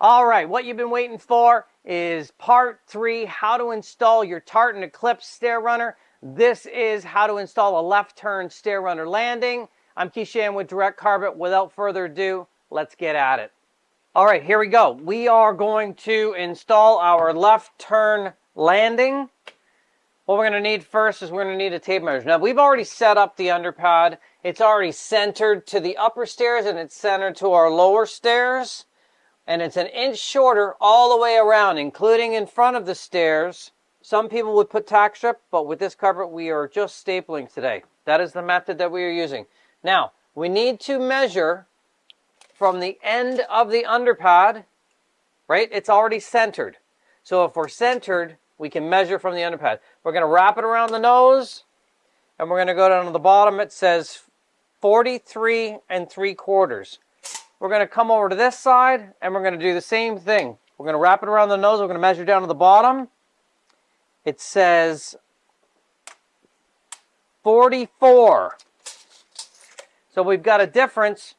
All right, what you've been waiting for is part 3, how to install your Tartan Eclipse Stair Runner. This is how to install a left turn stair runner landing. I'm Shannon with Direct Carpet. Without further ado, let's get at it. All right, here we go. We are going to install our left turn landing. What we're going to need first is we're going to need a tape measure. Now, we've already set up the underpad. It's already centered to the upper stairs and it's centered to our lower stairs. And it's an inch shorter all the way around, including in front of the stairs. Some people would put tack strip, but with this carpet, we are just stapling today. That is the method that we are using. Now, we need to measure from the end of the underpad, right? It's already centered. So if we're centered, we can measure from the underpad. We're going to wrap it around the nose, and we're going to go down to the bottom. It says 43 3/4. We're going to come over to this side, and we're going to do the same thing. We're going to wrap it around the nose. We're going to measure down to the bottom. It says 44. So we've got a difference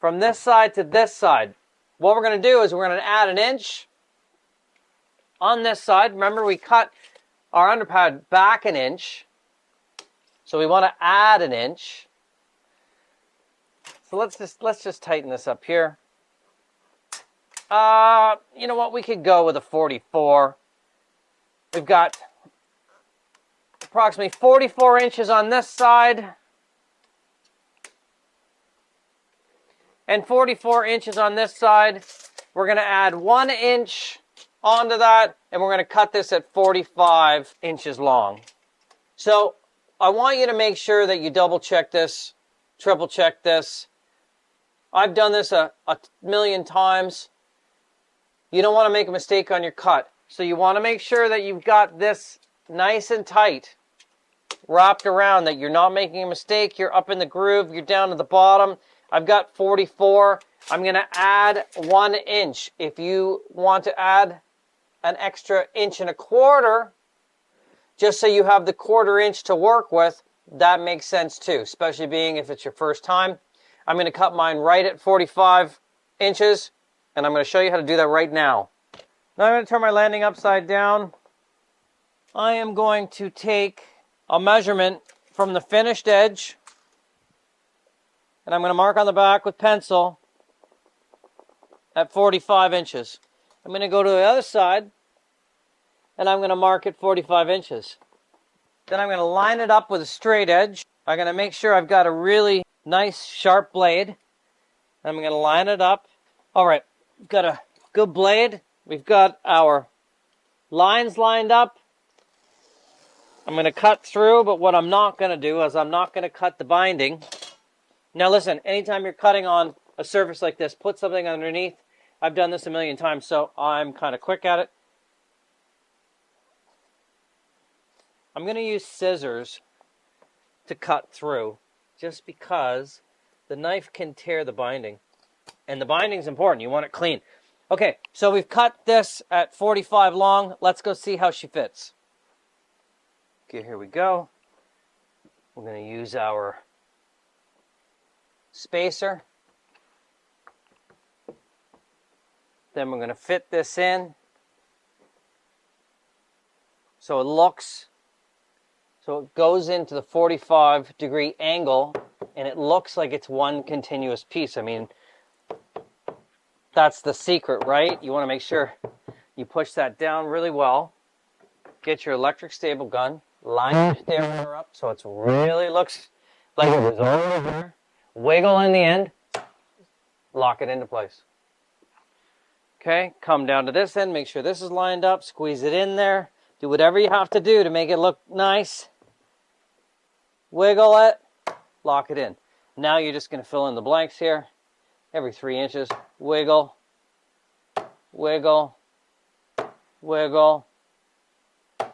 from this side to this side. What we're going to do is we're going to add an inch on this side. Remember, we cut our underpad back an inch. So we want to add an inch. So let's just tighten this up here. You know what? We could go with a 44. We've got approximately 44 inches on this side and 44 inches on this side. We're going to add 1 inch onto that, and we're going to cut this at 45 inches long. So I want you to make sure that you double check this, triple check this. I've done this a million times. You don't want to make a mistake on your cut. So you want to make sure that you've got this nice and tight, wrapped around, that you're not making a mistake. You're up in the groove. You're down to the bottom. I've got 44. I'm going to add 1 inch. If you want to add an extra 1.25 inches, just so you have the 1/4 inch to work with, that makes sense too, especially being if it's your first time. I'm going to cut mine right at 45 inches, and I'm going to show you how to do that right now. Now I'm going to turn my landing upside down. I am going to take a measurement from the finished edge, and I'm going to mark on the back with pencil at 45 inches. I'm going to go to the other side, and I'm going to mark it 45 inches. Then I'm going to line it up with a straight edge. I'm going to make sure I've got a really nice sharp blade. I'm going to line it up. All right, we've got a good blade. We've got our lines lined up. I'm going to cut through, but what I'm not going to do is I'm not going to cut the binding. Now listen, anytime you're cutting on a surface like this, put something underneath. I've done this a million times, so I'm kind of quick at it. I'm going to use scissors to cut through, just because the knife can tear the binding. And the binding's important. You want it clean. Okay, so we've cut this at 45 long. Let's go see how she fits. Okay, here we go. We're going to use our spacer. Then we're going to fit this in so it goes into the 45-degree angle, and it looks like it's one continuous piece. I mean, that's the secret, right? You want to make sure you push that down really well. Get your electric staple gun, line your stair runner up so it really looks like it was over here. Wiggle in the end, lock it into place. Okay, come down to this end, make sure this is lined up, squeeze it in there. Do whatever you have to do to make it look nice. Wiggle it, lock it in. Now you're just going to fill in the blanks here. Every 3 inches, wiggle, wiggle, wiggle,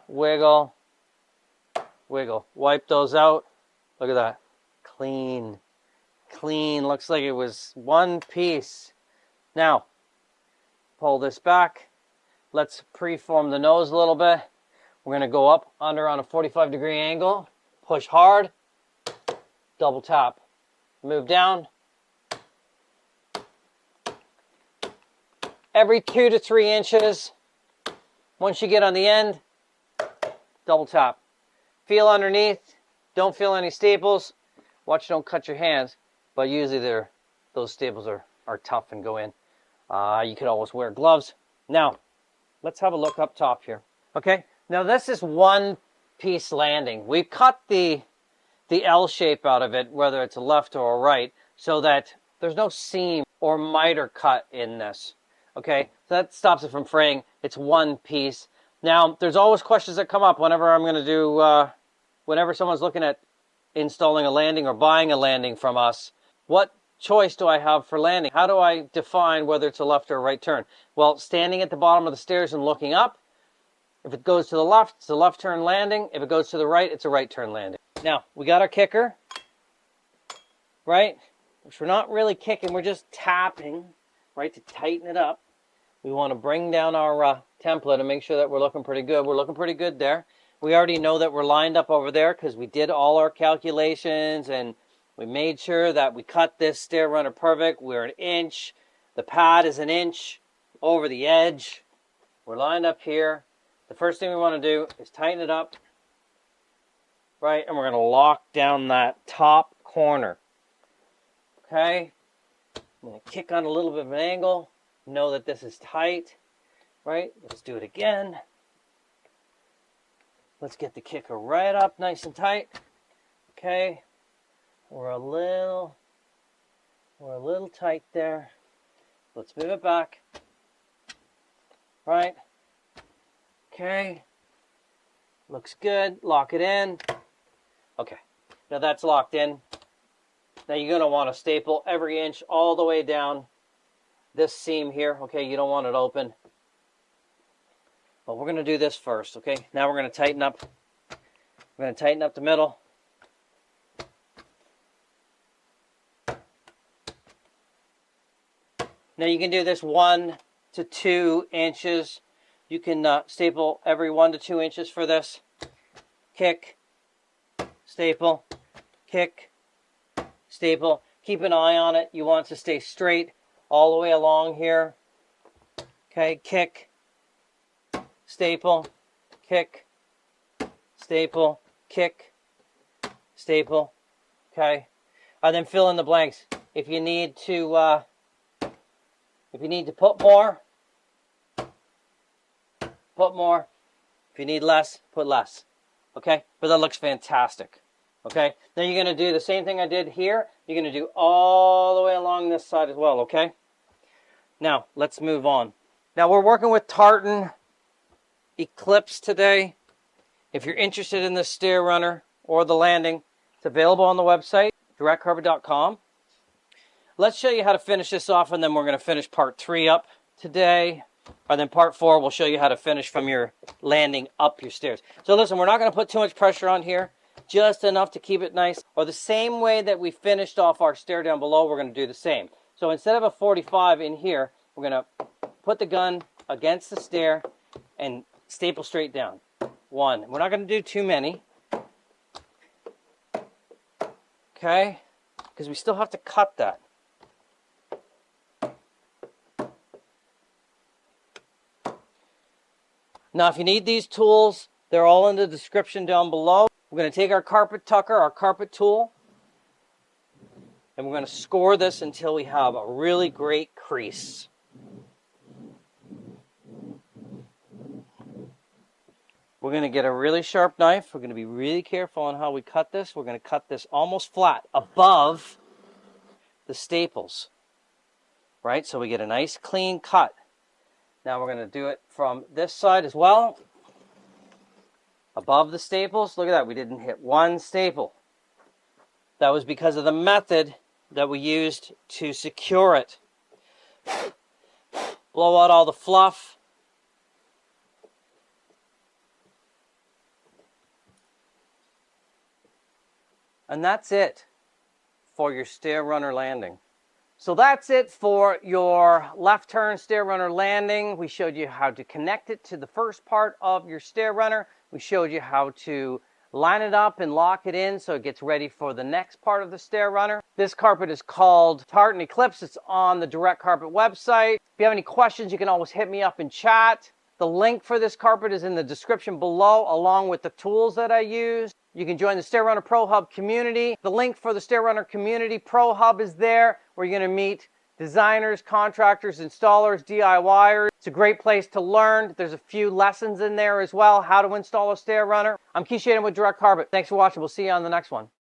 wiggle, wiggle. Wipe those out. Look at that. Clean. Clean. Looks like it was one piece. Now, pull this back. Let's preform the nose a little bit. We're going to go up under on a 45-degree angle. Push hard. Double tap. Move down. every 2 to 3 inches. Once you get on the end, double tap. Feel underneath. Don't feel any staples. Watch, don't cut your hands. But usually those staples are tough and go in. You could always wear gloves. Now, let's have a look up top here. Okay, now this is one piece landing. We've cut the L shape out of it, whether it's a left or a right, so that there's no seam or miter cut in this. Okay, so that stops it from fraying. It's one piece. Now, there's always questions that come up whenever I'm going to do, whenever someone's looking at installing a landing or buying a landing from us. What choice do I have for landing? How do I define whether it's a left or a right turn? Well, standing at the bottom of the stairs and looking up, if it goes to the left, it's a left turn landing. If it goes to the right, it's a right turn landing. Now, we got our kicker, right? Which we're not really kicking, we're just tapping, right, to tighten it up. We want to bring down our template and make sure that we're looking pretty good. We're looking pretty good there. We already know that we're lined up over there because we did all our calculations and we made sure that we cut this StairRunner perfect. We're 1 inch. The pad is 1 inch over the edge. We're lined up here. The first thing we want to do is tighten it up, right? And we're going to lock down that top corner. Okay? I'm going to kick on a little bit of an angle. Know that this is tight, right? Let's do it again. Let's get the kicker right up nice and tight. Okay? We're a little tight there. Let's move it back. Right? Okay. Looks good. Lock it in. Okay. Now that's locked in. Now you're going to want to staple every inch all the way down this seam here. Okay, you don't want it open. But we're going to do this first, okay? Now we're going to tighten up. We're going to tighten up the middle. Now you can do this 1 to 2 inches. You can staple every 1 to 2 inches for this. Kick, staple, kick, staple. Keep an eye on it. You want it to stay straight all the way along here. Okay, kick, staple, kick, staple, kick, staple. Okay, and then fill in the blanks. If you need to put more, put more. If you need less, put less. Okay, but that looks fantastic. Okay, now you're going to do the same thing I did here. You're going to do all the way along this side as well. Okay. Now, let's move on. Now, we're working with Tartan Eclipse today. If you're interested in the StairRunner or the landing, it's available on the website, directcarpet.com. Let's show you how to finish this off, and then we're going to finish part 3 up today. And then part 4, we'll show you how to finish from your landing up your stairs. So listen, we're not going to put too much pressure on here, just enough to keep it nice. Or the same way that we finished off our stair down below, we're going to do the same. So instead of a 45 in here, we're going to put the gun against the stair and staple straight down. 1. We're not going to do too many. Okay? Because we still have to cut that. Now, if you need these tools, they're all in the description down below. We're going to take our carpet tucker, our carpet tool, and we're going to score this until we have a really great crease. We're going to get a really sharp knife. We're going to be really careful on how we cut this. We're going to cut this almost flat above the staples, right? So we get a nice clean cut. Now we're going to do it from this side as well. Above the staples. Look at that. We didn't hit one staple. That was because of the method that we used to secure it. Blow out all the fluff. And that's it for your StairRunner landing. So that's it for your left turn StairRunner landing. We showed you how to connect it to the first part of your StairRunner. We showed you how to line it up and lock it in so it gets ready for the next part of the stair runner. This carpet is called Tartan Eclipse. It's on the Direct Carpet website. If you have any questions, you can always hit me up in chat. The link for this carpet is in the description below, along with the tools that I use. You can join the StairRunner Pro Hub community. The link for the StairRunner Community Pro Hub is there, where you're going to meet designers, contractors, installers, DIYers. It's a great place to learn. There's a few lessons in there as well, how to install a stair runner. I'm Shannon with Direct Carpet. Thanks for watching. We'll see you on the next one.